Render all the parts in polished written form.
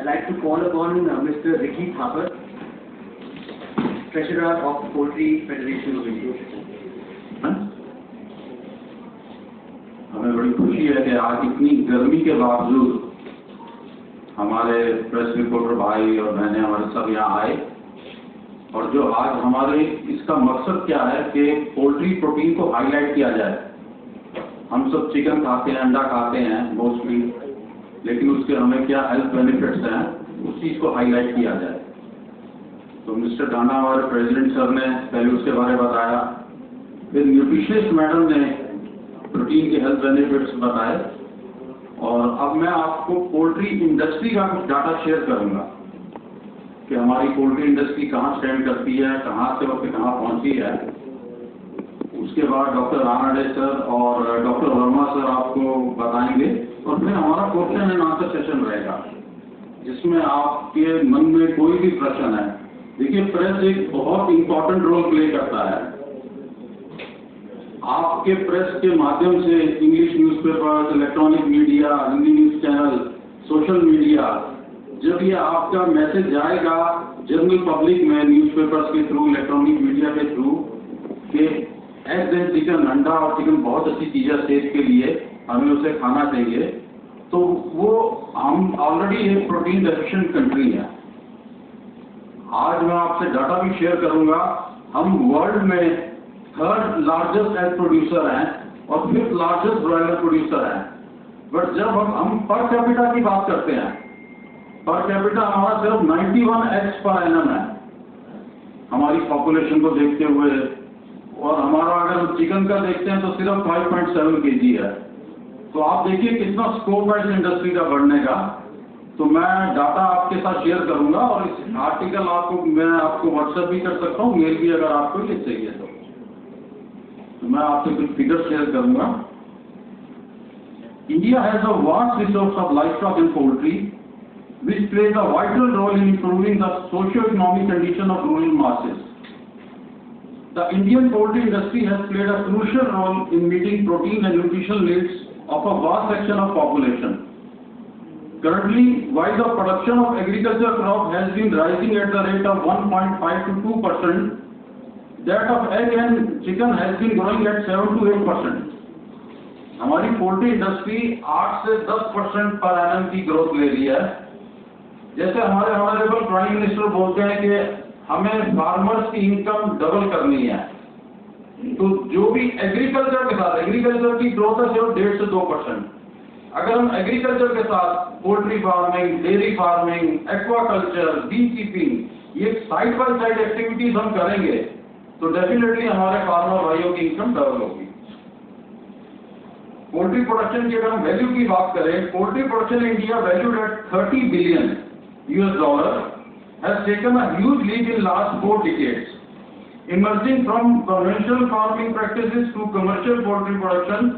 I'd like to call upon Mr. Ricky Thapar, Treasurer of Poultry Federation of India. हमें बड़ी खुशी है कि आज इतनी गर्मी के बावजूद हमारे प्रेस रिपोर्टर भाई और बहनें हमारे सब यहाँ आए, और जो आज हमारे इसका मकसद क्या है कि पोल्ट्री प्रोटीन को हाईलाइट किया जाए। हम सब चिकन खाते हैं, अंडा खाते हैं मोस्टली, लेकिन उसके हमें क्या हेल्थ बेनिफिट्स हैं उस चीज़ को हाईलाइट किया जाए। तो मिस्टर दाना हमारे प्रेसिडेंट सर ने पहले उसके बारे में बताया, फिर न्यूट्रिशनिस्ट मैडम ने प्रोटीन के हेल्थ बेनिफिट्स बताए, और अब मैं आपको पोल्ट्री इंडस्ट्री का कुछ डाटा शेयर करूंगा कि हमारी पोल्ट्री इंडस्ट्री कहाँ स्टैंड करती है, कहाँ से वक्त कहाँ पहुँची है। उसके बाद डॉक्टर रानाडे सर और डॉक्टर वर्मा सर आपको बताएंगे, और फिर हमारा क्वेश्चन एंड आंसर सेशन रहेगा जिसमें आपके मन में कोई भी प्रश्न है। देखिए, प्रेस एक बहुत इंपॉर्टेंट रोल प्ले करता है। आपके प्रेस के माध्यम से English newspapers, electronic media, Hindi news channel, social media, जब ये आपका मैसेज जाएगा जनरल पब्लिक में न्यूज़पेपर्स के थ्रू, इलेक्ट्रॉनिक मीडिया के थ्रू कि एग्स एंड चिकन, अंडा और चिकन बहुत अच्छी चीज़ है सेहत के लिए, हमें उसे खाना चाहिए, तो वो हम ऑलरेडी एक प्रोटीन डेफिशिएंट कंट्री है। आज मैं आपसे डाटा भी शेयर करूंगा। हम वर्ल्ड में 3rd लार्जेस्ट एग प्रोड्यूसर हैं और 5th लार्जेस्ट ब्रॉयलर प्रोड्यूसर हैं। बट जब हम पर कैपिटा की बात करते हैं, पर कैपिटा हमारा सिर्फ 91 एग्स पर एनम है हमारी पॉपुलेशन को देखते हुए, और हमारा अगर हम चिकन का देखते हैं तो सिर्फ 5.7 kg है। तो आप देखिए कितना स्कोप है इस इंडस्ट्री का बढ़ने का। तो मैं डाटा आपके साथ शेयर करूंगा, और इस आर्टिकल मैं आपको व्हाट्सएप भी कर सकता हूँ, मेल भी अगर आपको ये चाहिए तो मैं आपसे कुछ फिगर शेयर करूंगा। India has a vast resource of livestock and poultry which plays a vital role in improving the socio-economic condition of rural masses. The Indian poultry industry has played a crucial role in meeting protein and nutritional needs of a vast section of population. Currently, while the production of agricultural crop has been rising at the rate of 1.5 to 2%, that of egg and chicken has been growing at 7 to 8%. हमारी poultry industry 8 से 10% per annum की growth ले रही है। जैसे हमारे honourable prime minister बोलते हैं कि हमें फार्मर्स की इनकम डबल करनी है, तो जो भी एग्रीकल्चर के साथ, एग्रीकल्चर की ग्रोथ है सिर्फ 1.5 से 2%। अगर हम एग्रीकल्चर के साथ poultry farming, dairy farming, aquaculture, bee keeping, ये साइड बाय साइड एक्टिविटीज हम करेंगे तो डेफिनेटली हमारे फार्मर भाइयों की इनकम डबल होगी। पोल्ट्री प्रोडक्शन की अगर हम वैल्यू की बात करें, poultry production in India valued at $30 billion has taken a huge leap in last 4 decades, emerging from conventional farming practices to commercial poultry production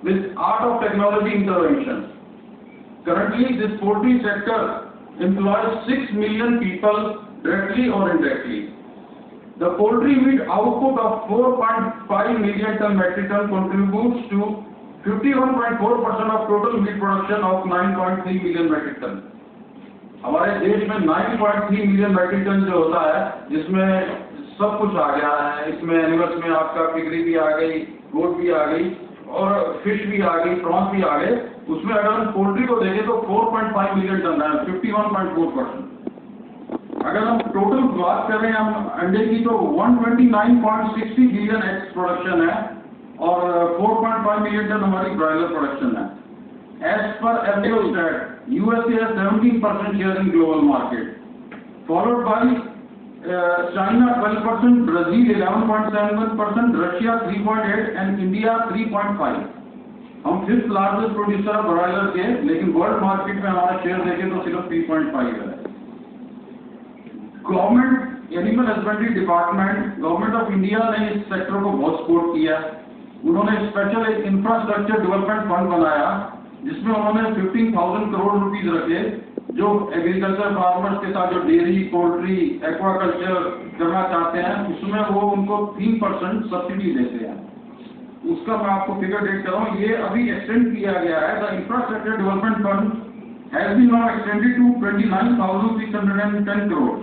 with art of technology intervention. Currently, this poultry sector employs 6 million people directly or indirectly. The poultry meat output of 4.5 million ton metric ton contributes to 51.4% of total meat production of 9.3 million metric ton. हमारे देश में 9.3 million metric ton जो होता है, जिसमें सब कुछ आ गया है। इसमें एनिमल्स में आपका पिगरी भी आ गई, गोट भी आ गई, और फिश भी आ गई, प्रॉन्स भी आ गए। उसमें अगर हम पोल्ट्री को देखें तो 4.5 मिलियन टन है, 51.4%। अगर हम टोटल बात करें हम अंडे की तो 129.60 बिलियन एग्स प्रोडक्शन है, और 4.5 मिलियन टन हमारी ब्रॉयलर प्रोडक्शन है। As per Eurostat, USA has 17% share in global market, followed by China 12%, Brazil 11.7%, Russia 3.8% and India 3.5%. हम 5th लार्जेस्ट प्रोड्यूसर है ब्रॉयलर के, लेकिन वर्ल्ड मार्केट में हमारा शेयर देखें तो सिर्फ 3.5 है। Government animal husbandry department, government of India ने इस सेक्टर को बहुत सपोर्ट किया। उन्होंने स्पेशल एक इंफ्रास्ट्रक्चर डेवलपमेंट फंड बनाया जिसमें उन्होंने 15,000 करोड़ रुपीज रखे, जो एग्रीकल्चर फार्मर्स के साथ जो डेयरी, पोल्ट्री, एक्वाकल्चर करना चाहते हैं उसमें वो उनको 3% सब्सिडी देते हैं। उसका मैं आपको फिगर डेट कर रहा हूँ, ये अभी एक्सटेंड किया गया है। The infrastructure development fund has been now extended to 29,610 crore.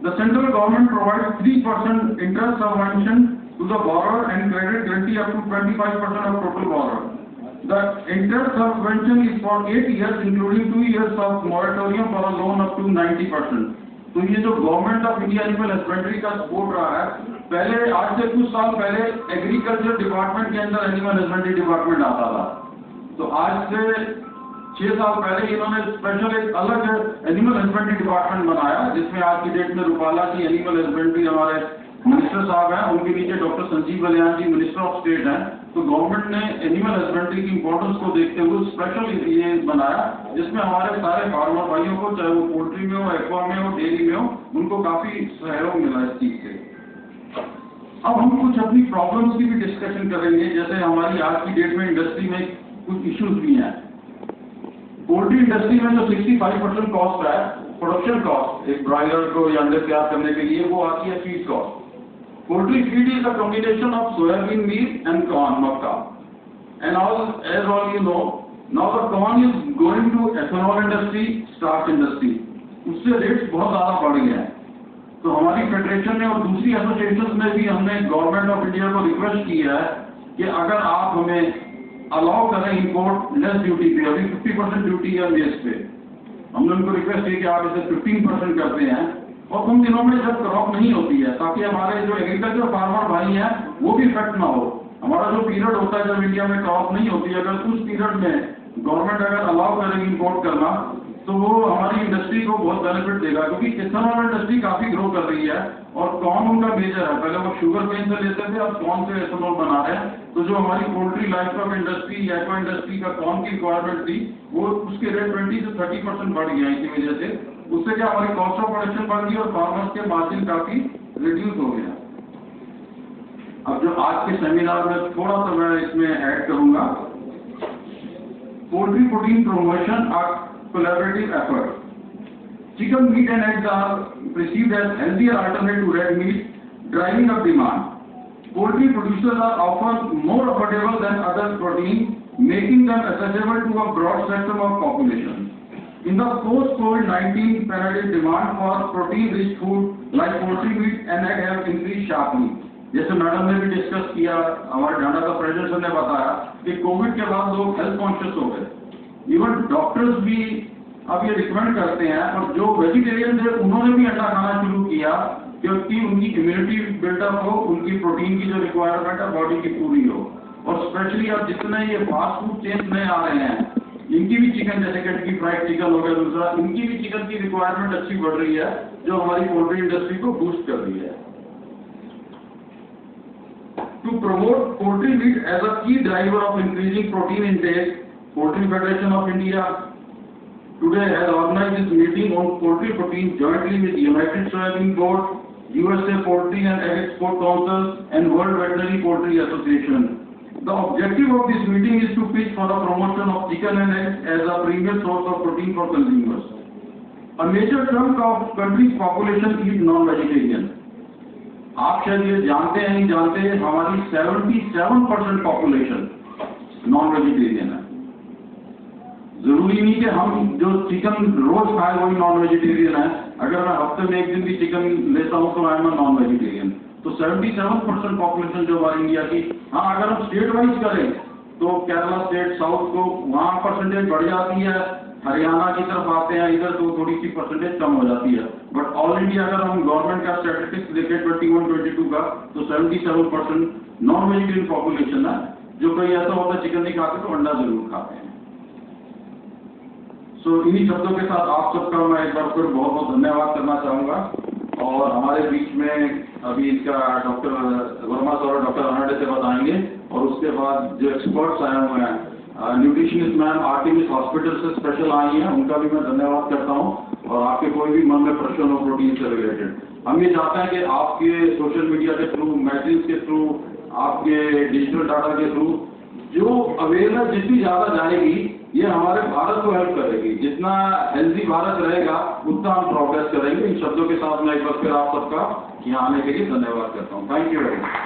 The central government provides 3% interest subvention to the borrower and credit guarantee up to 25% of total borrower. The interest subvention is for 8 years, including 2 years of moratorium for a loan up to 90%. तो ये जो government of India animal husbandry का support रहा है, पहले आज से कुछ साल पहले एग्रीकल्चर डिपार्टमेंट के अंदर एनिमल हस्बेंड्री डिपार्टमेंट आता था। तो आज से 6 साल पहले इन्होंने स्पेशल एक अलग एनिमल हस्बेंड्री डिपार्टमेंट बनाया, जिसमें आज की डेट में रूपाला की एनिमल हस्बेंड्री हमारे मिनिस्टर साहब हैं, उनके नीचे doctor Sanjeev Balyan ji minister of state हैं। तो गवर्नमेंट ने एनिमल हस्बेंड्री की इंपॉर्टेंस को देखते हुए स्पेशल ये बनाया, जिसमें हमारे सारे फार्मर भाइयों को, चाहे वो पोल्ट्री में हो, एक्वा में हो, डेयरी में हो, उनको काफी सहयोग मिला इस चीज से। अब हम कुछ अपनी प्रॉब्लम्स की भी डिस्कशन करेंगे, जैसे हमारी आज की डेट में इंडस्ट्री में कुछ इश्यूज भी हैं। पोल्ट्री इंडस्ट्री में जो 65% कॉस्ट है, प्रोडक्शन कॉस्ट, एक ब्रॉयलर को या अंडे तैयार करने के लिए, वो आती है feed cost. Poultry feed is a combination of soybean meal and corn, makka. And as all you know, now the corn is going to ethanol industry, starch industry. उससे रेट्स बहुत ज़्यादा बढ़ गए हैं। तो हमारी फेडरेशन ने और दूसरी एसोसिएशन में भी हमने गवर्नमेंट ऑफ इंडिया को रिक्वेस्ट की है कि अगर आप हमें अलाउ करें इंपोर्ट लेस ड्यूटी पे, अभी 50% ड्यूटी है मेज पे, हमने उनको रिक्वेस्ट की कि आप इसे 15% करते हैं और उन दिनों में जब क्रॉप नहीं होती है, ताकि हमारे जो एग्रीकल्चर फार्मर भाई हैं वो भी इफेक्ट ना हो। हमारा जो पीरियड होता है जब इंडिया में क्रॉप नहीं होती है, अगर उस पीरियड में गवर्नमेंट अगर अलाउ करेगी इंपोर्ट करना, तो वो हमारी इंडस्ट्री को बहुत बेनिफिट देगा, क्योंकि इथेनॉल इंडस्ट्री काफी ग्रो कर रही है और कॉर्न उनका मेजर है। पहले वो शुगर केन से लेते थे, अब कॉर्न से इथेनॉल बना रहे हैं। तो जो हमारी poultry livestock industry, aqua industry का कॉर्न की रिक्वायरमेंट थी, वो उसके रेट 20 से 30% बढ़ गया। इसी वजह से उससे क्या हमारी कॉस्ट ऑफ प्रोडक्शन बढ़ गई और फार्मर्स के मार्जिन काफी रिड्यूस हो गया। अब जो आज के सेमिनार में थोड़ा सा मैं इसमें ऐड करूंगा, poultry protein promotion are collaborative effort. Chicken, meat and eggs are perceived as healthier alternative to red meat, driving up demand. Poultry producers are often more affordable than other protein, making them accessible to a broad spectrum of population. In the post-COVID-19 pandemic, demand for protein-rich food like poultry, meat and egg have increased sharply. जैसे madam ने भी discuss किया, हमारे data का presenter ने बताया कि Covid के बाद लोग हेल्थ कॉन्शियस हो गए। इवन डॉक्टर्स भी अब ये रिकमेंड करते हैं, और जो वेजिटेरियन थे उन्होंने भी अंडा खाना शुरू किया, क्योंकि उनकी इम्यूनिटी बिल्डअप हो, उनकी प्रोटीन की जो रिक्वायरमेंट है बॉडी की पूरी हो। और स्पेशली अब जितने ये फास्ट फूड चेंज नए आ रहे हैं, इनकी भी चिकन, जैसे केंटकी फ्राइड चिकन हो गया दूसरा, इनकी भी चिकन की रिक्वायरमेंट अच्छी बढ़ रही है, जो हमारी पोल्ट्री इंडस्ट्री को बूस्ट कर रही है। To promote poultry meat as a key driver of increasing protein intake, poultry federation of India today has organized this meeting on poultry protein jointly with United Soybean Board, USA Poultry and Egg Export Council and World Veterinary Poultry Association. The objective of this meeting is to pitch for the promotion of chicken and eggs as a premium source of protein for consumers. A major chunk of country's population is non-vegetarian. आप शायद ये जानते हैं नहीं जानते, हमारी 77% population non vegetarian है। जरूरी नहीं कि हम जो चिकन रोज खाए वही नॉन वेजिटेरियन है। अगर मैं हफ्ते में एक दिन भी चिकन लेता हूँ तो आई एम नॉन वेजिटेरियन। तो 77% पॉपुलेशन जो हमारी इंडिया की, हाँ अगर हम स्टेट वाइज करें तो केरला स्टेट साउथ को वहाँ परसेंटेज बढ़ जाती है, हरियाणा की तरफ आते हैं इधर तो थोड़ी सी परसेंटेज कम हो जाती है। बट ऑल इंडिया अगर हम गवर्नमेंट का स्टैटिस्टिक्स देखें 21-22 का, तो 77% नॉन वेजिटेरियन पॉपुलेशन है। जो कोई ऐसा होता है चिकन नहीं खाते तो अंडा जरूर खाते हैं। तो इन्हीं शब्दों के साथ आप सबका मैं एक बार फिर बहुत बहुत धन्यवाद करना चाहूँगा। और हमारे बीच में अभी इसका डॉक्टर वर्मा सर और डॉक्टर अनाडे से बताएंगे, और उसके बाद जो एक्सपर्ट्स आए हुए हैं, न्यूट्रिशनिस्ट मैम आर्टिमिस हॉस्पिटल से स्पेशल आई हैं, उनका भी मैं धन्यवाद करता हूँ। और आपके कोई भी मन में प्रश्न हो प्रोटीन से रिलेटेड, हम ये चाहते हैं कि आपके सोशल मीडिया के थ्रू, मैगजीन्स के थ्रू, आपके डिजिटल डाटा के थ्रू जो अवेयरनेस जितनी ज़्यादा जाएगी, ये हमारे भारत को हेल्प करेगी। जितना हेल्दी भारत रहेगा उतना हम प्रोग्रेस करेंगे। इन शब्दों के साथ मैं एक बार फिर आप सबका यहाँ आने के लिए धन्यवाद करता हूँ। Thank you very much.